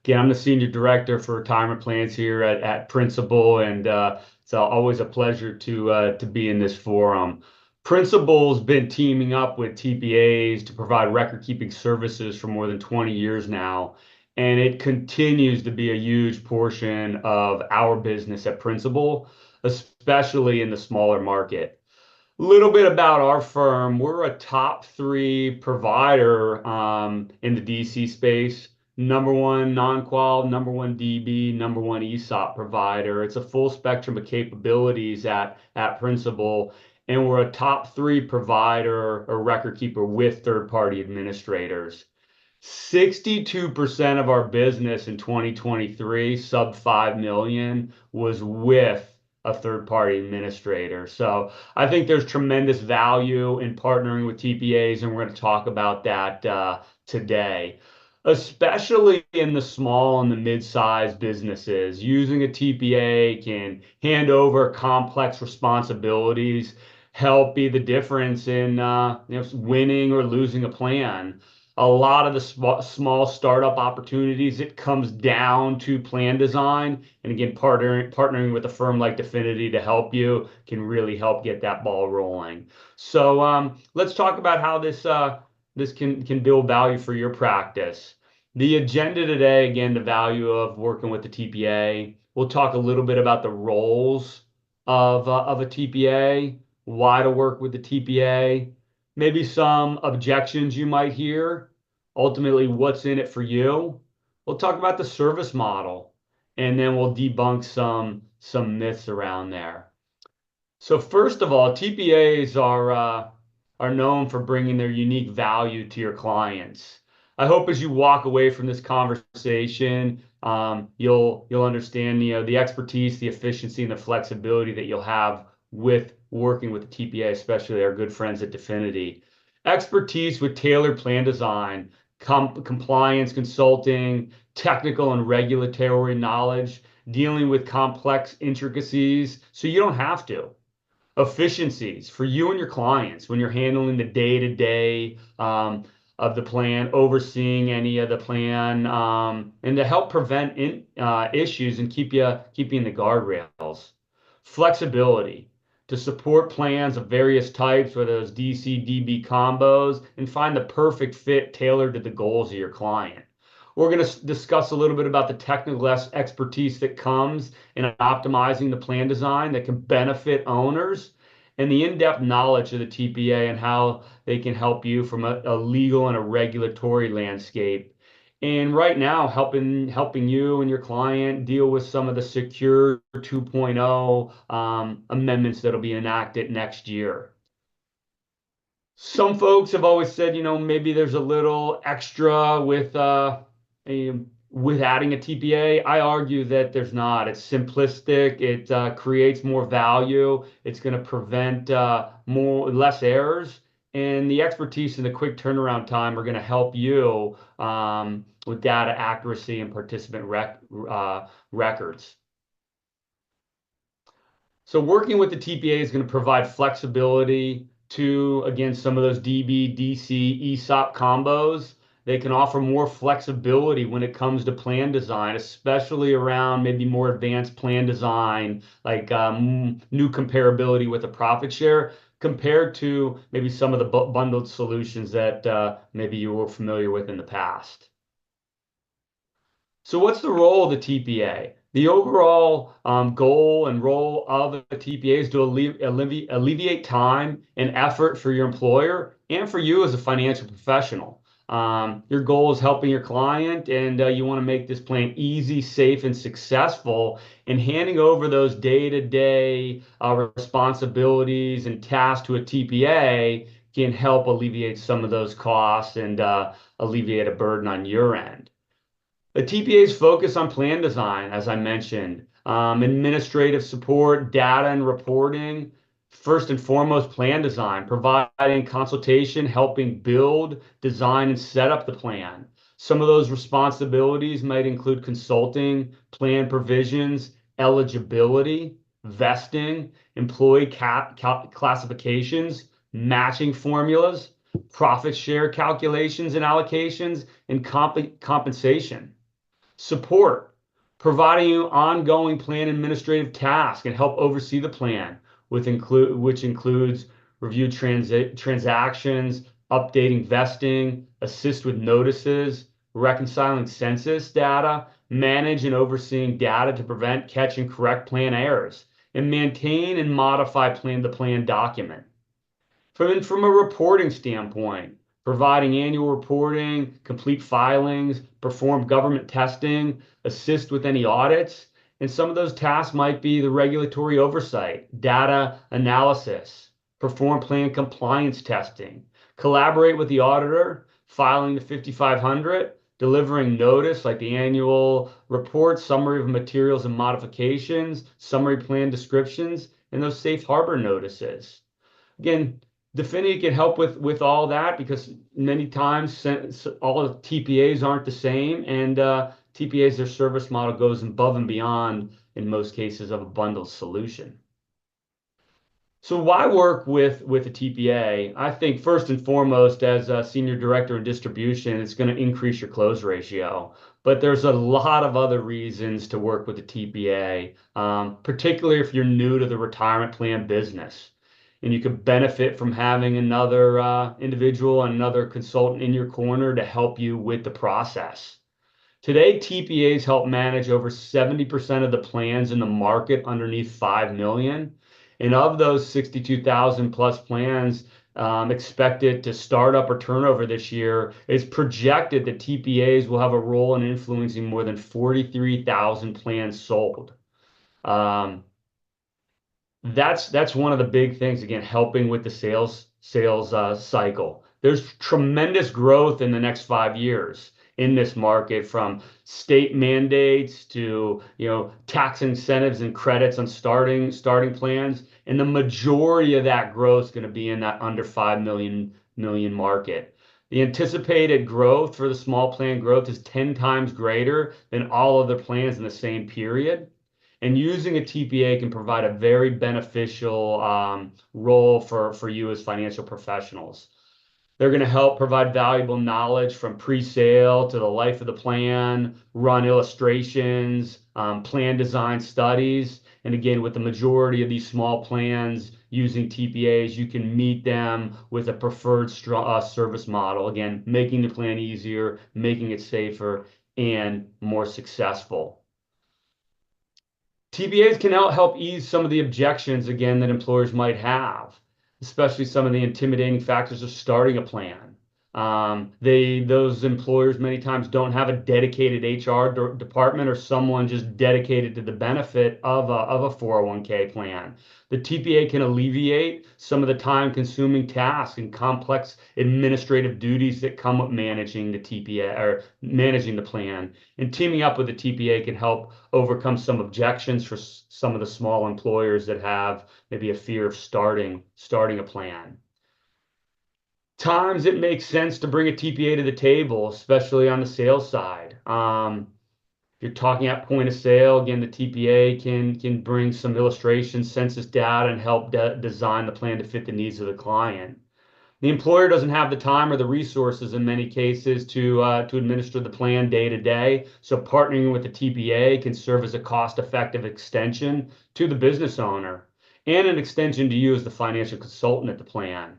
Again, I'm the Senior Director for Retirement Plans here at Principal, and it's always a pleasure to be in this forum. Principal's been teaming up with TPAs to provide record-keeping services for more than 20 years now, and it continues to be a huge portion of our business at Principal, especially in the smaller market. Little bit about our firm. We're a top three provider in the DC space. Number one non-qual, number one DB, number one ESOP provider. It's a full spectrum of capabilities at Principal, and we're a top three provider or record keeper with third-party administrators. 62% of our business in 2023, sub 5 million, was with a third-party administrator. So I think there's tremendous value in partnering with TPAs, and we're going to talk about that today. Especially in the small and the mid-sized businesses, using a TPA can hand over complex responsibilities, help be the difference in winning or losing a plan. A lot of the small startup opportunities, it comes down to plan design. And again, partnering with a firm like Definiti to help you can really help get that ball rolling. So let's talk about how this can build value for your practice. The agenda today, again, the value of working with the TPA. We'll talk a little bit about the roles of a TPA, why to work with the TPA, maybe some objections you might hear, ultimately what's in it for you. We'll talk about the service model, and then we'll debunk some myths around there. So first of all, TPAs are known for bringing their unique value to your clients. I hope as you walk away from this conversation, you'll understand the expertise, the efficiency, and the flexibility that you'll have with working with the TPA, especially our good friends at Definiti. Expertise with tailored plan design, compliance consulting, technical and regulatory knowledge, dealing with complex intricacies, so you don't have to. Efficiencies for you and your clients when you're handling the day-to-day of the plan, overseeing any of the plan, and to help prevent issues and keep you in the guardrails. Flexibility to support plans of various types, whether it's DC, DB combos, and find the perfect fit tailored to the goals of your client. We're going to discuss a little bit about the technical expertise that comes in optimizing the plan design that can benefit owners, and the in-depth knowledge of the TPA and how they can help you from a legal and a regulatory landscape. And right now, helping you and your client deal with some of the Secure 2.0 amendments that'll be enacted next year. Some folks have always said, maybe there's a little extra with adding a TPA. I argue that there's not. It's simplistic. It creates more value. It's going to prevent less errors, and the expertise and the quick turnaround time are going to help you with data accuracy and participant records. So working with the TPA is going to provide flexibility to, again, some of those DB, DC, ESOP combos. They can offer more flexibility when it comes to plan design, especially around maybe more advanced plan design, like new comparability with a profit share, compared to maybe some of the bundled solutions that maybe you were familiar with in the past. So what's the role of the TPA? The overall goal and role of a TPA is to alleviate time and effort for your employer and for you as a financial professional. Your goal is helping your client, and you want to make this plan easy, safe, and successful. And handing over those day-to-day responsibilities and tasks to a TPA can help alleviate some of those costs and alleviate a burden on your end. The TPA's focus on plan design, as I mentioned, administrative support, data and reporting, first and foremost, plan design, providing consultation, helping build, design, and set up the plan. Some of those responsibilities might include consulting, plan provisions, eligibility, vesting, employee classifications, matching formulas, profit share calculations and allocations, and compensation. Support, providing you ongoing plan administrative tasks and help oversee the plan, which includes review transactions, updating vesting, assist with notices, reconciling census data, manage and overseeing data to prevent, catch, and correct plan errors, and maintain and modify the plan document. From a reporting standpoint, providing annual reporting, complete filings, perform government testing, assist with any audits, and some of those tasks might be the regulatory oversight, data analysis, perform plan compliance testing, collaborate with the auditor, filing the 5500, delivering notice like the annual report, summary of materials and modifications, summary plan descriptions, and those safe harbor notices. Again, Definiti can help with all that because many times all the TPAs aren't the same, and TPAs, their service model goes above and beyond in most cases of a bundled solution. So why work with a TPA? I think first and foremost, as a senior director in distribution, it's going to increase your close ratio. But there's a lot of other reasons to work with a TPA, particularly if you're new to the retirement plan business. And you could benefit from having another individual and another consultant in your corner to help you with the process. Today, TPAs help manage over 70% of the plans in the market underneath 5 million. And of those 62,000 plus plans expected to start up or turnover this year, it's projected that TPAs will have a role in influencing more than 43,000 plans sold. That's one of the big things, again, helping with the sales cycle. There's tremendous growth in the next 5 years in this market, from state mandates to tax incentives and credits on starting plans, and the majority of that growth is going to be in that under 5 million market. The anticipated growth for the small plan growth is 10 times greater than all other plans in the same period. And using a TPA can provide a very beneficial role for you as financial professionals. They're going to help provide valuable knowledge from pre-sale to the life of the plan, run illustrations, plan design studies. And again, with the majority of these small plans using TPAs, you can meet them with a preferred service model. Again, making the plan easier, making it safer, and more successful. TPAs can help ease some of the objections, again, that employers might have, especially some of the intimidating factors of starting a plan. Those employers many times don't have a dedicated HR department or someone just dedicated to the benefit of a 401k plan. The TPA can alleviate some of the time-consuming tasks and complex administrative duties that come with managing the TPA or managing the plan. And teaming up with the TPA can help overcome some objections for some of the small employers that have maybe a fear of starting a plan. Times it makes sense to bring a TPA to the table, especially on the sales side. If you're talking at point of sale, again, the TPA can bring some illustrations, census data, and help design the plan to fit the needs of the client. The employer doesn't have the time or the resources in many cases to administer the plan day to day. So partnering with the TPA can serve as a cost-effective extension to the business owner and an extension to you as the financial consultant at the plan.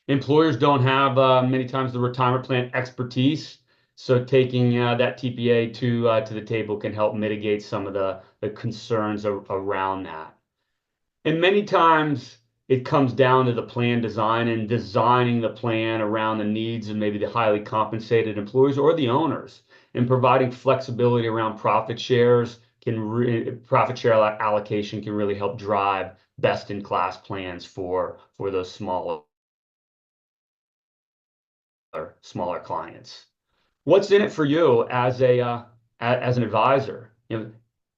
Employers don't have many times the retirement plan expertise, so taking that TPA to the table can help mitigate some of the concerns around that. And many times it comes down to the plan design and designing the plan around the needs of maybe the highly compensated employees or the owners, and providing flexibility around profit share allocation can really help drive best-in-class plans for those smaller clients. What's in it for you as an advisor?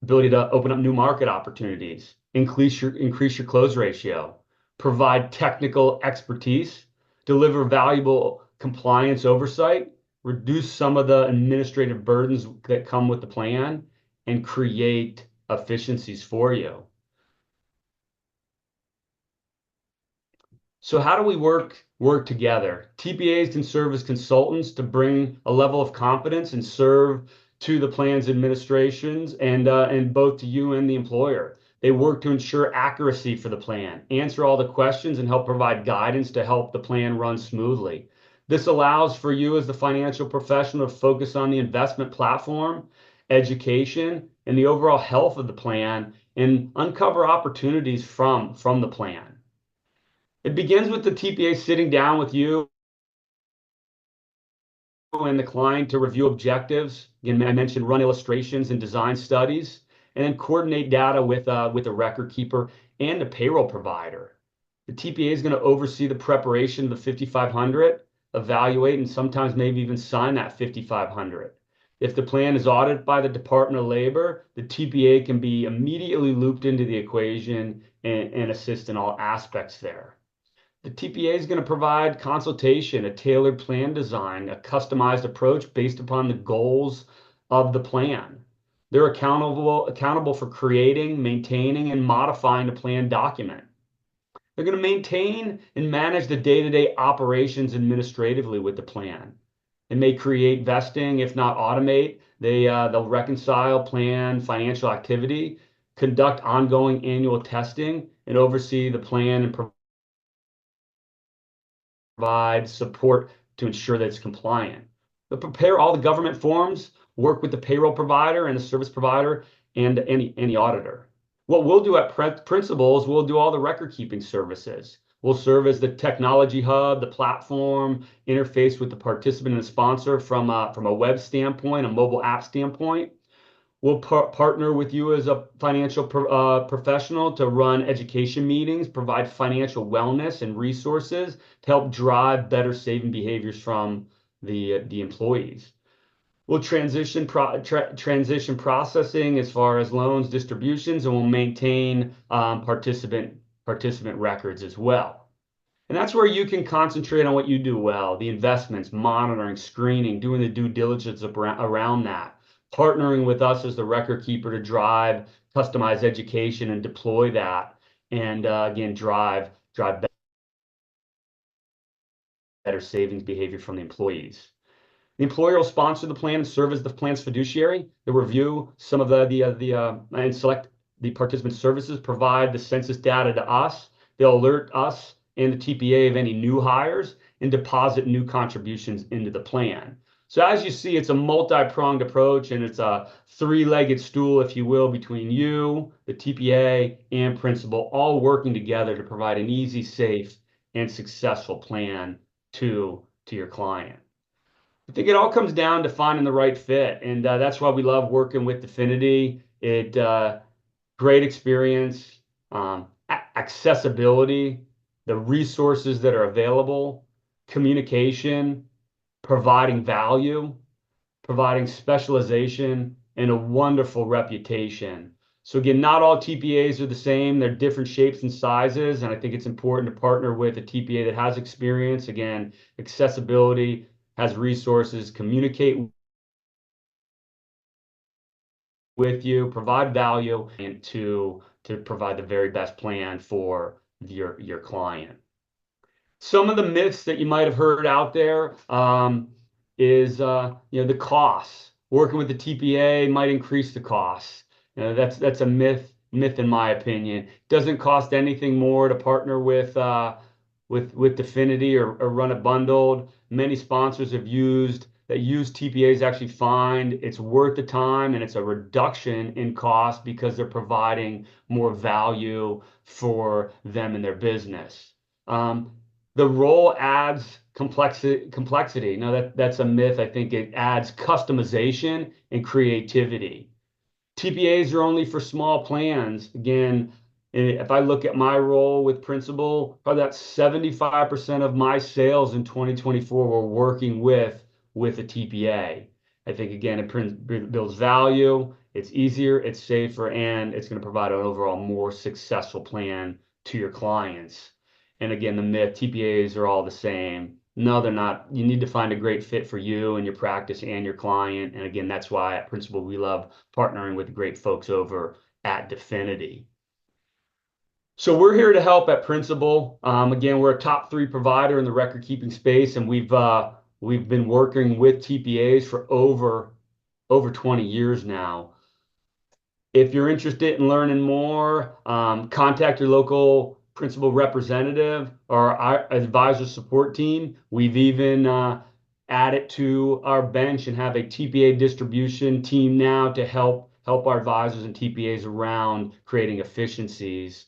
Ability to open up new market opportunities, increase your close ratio, provide technical expertise, deliver valuable compliance oversight, reduce some of the administrative burdens that come with the plan, and create efficiencies for you. So how do we work together? TPAs can serve as consultants to bring a level of confidence and serve to the plan's administrations and both to you and the employer. They work to ensure accuracy for the plan, answer all the questions, and help provide guidance to help the plan run smoothly. This allows for you as the financial professional to focus on the investment platform, education, and the overall health of the plan and uncover opportunities from the plan. It begins with the TPA sitting down with you and the client to review objectives. Again, I mentioned run illustrations and design studies, and then coordinate data with a record keeper and a payroll provider. The TPA is going to oversee the preparation of the 5500, evaluate, and sometimes maybe even sign that 5500. If the plan is audited by the Department of Labor, the TPA can be immediately looped into the equation and assist in all aspects there. The TPA is going to provide consultation, a tailored plan design, a customized approach based upon the goals of the plan. They're accountable for creating, maintaining, and modifying the plan document. They're going to maintain and manage the day-to-day operations administratively with the plan. They may create vesting, if not automate. They'll reconcile plan financial activity, conduct ongoing annual testing, and oversee the plan and provide support to ensure that it's compliant. They'll prepare all the government forms, work with the payroll provider and the service provider and any auditor. What we'll do at Principal is we'll do all the record keeping services. We'll serve as the technology hub, the platform, interface with the participant and the sponsor from a web standpoint, a mobile app standpoint. We'll partner with you as a financial professional to run education meetings, provide financial wellness and resources to help drive better saving behaviors from the employees. We'll transition processing as far as loans, distributions, and we'll maintain participant records as well. And that's where you can concentrate on what you do well, the investments, monitoring, screening, doing the due diligence around that, partnering with us as the record keeper to drive customized education and deploy that, and again, drive better savings behavior from the employees. The employer will sponsor the plan and serve as the plan's fiduciary. They'll review some of and select the participant services, provide the census data to us. They'll alert us and the TPA of any new hires and deposit new contributions into the plan. So as you see, it's a multi-pronged approach, and it's a three-legged stool, if you will, between you, the TPA, and Principal, all working together to provide an easy, safe, and successful plan to your client. I think it all comes down to finding the right fit, and that's why we love working with Definiti. Great experience, accessibility, the resources that are available, communication, providing value, providing specialization, and a wonderful reputation. So again, not all TPAs are the same. They're different shapes and sizes, and I think it's important to partner with a TPA that has experience. Again, accessibility, has resources, communicate with you, provide value, and to provide the very best plan for your client. Some of the myths that you might have heard out there is the costs. Working with the TPA might increase the costs. That's a myth in my opinion. It doesn't cost anything more to partner with Definiti or run it bundled. Many sponsors that use TPAs actually find it's worth the time, and it's a reduction in cost because they're providing more value for them and their business. The role adds complexity. Now that's a myth. I think it adds customization and creativity. TPAs are only for small plans. Again, if I look at my role with Principal, probably that 75% of my sales in 2024 were working with a TPA. I think, again, it builds value, it's easier, it's safer, and it's going to provide an overall more successful plan to your clients. And again, the myth, TPAs are all the same. No, they're not. You need to find a great fit for you and your practice and your client. And again, that's why at Principal, we love partnering with great folks over at Definiti. So we're here to help at Principal. Again, we're a top 3 provider in the record keeping space, and we've been working with TPAs for over over 20 years now. If you're interested in learning more, contact your local principal representative or our advisor support team. We've even added to our bench and have a TPA distribution team now to help our advisors and TPAs around creating efficiencies.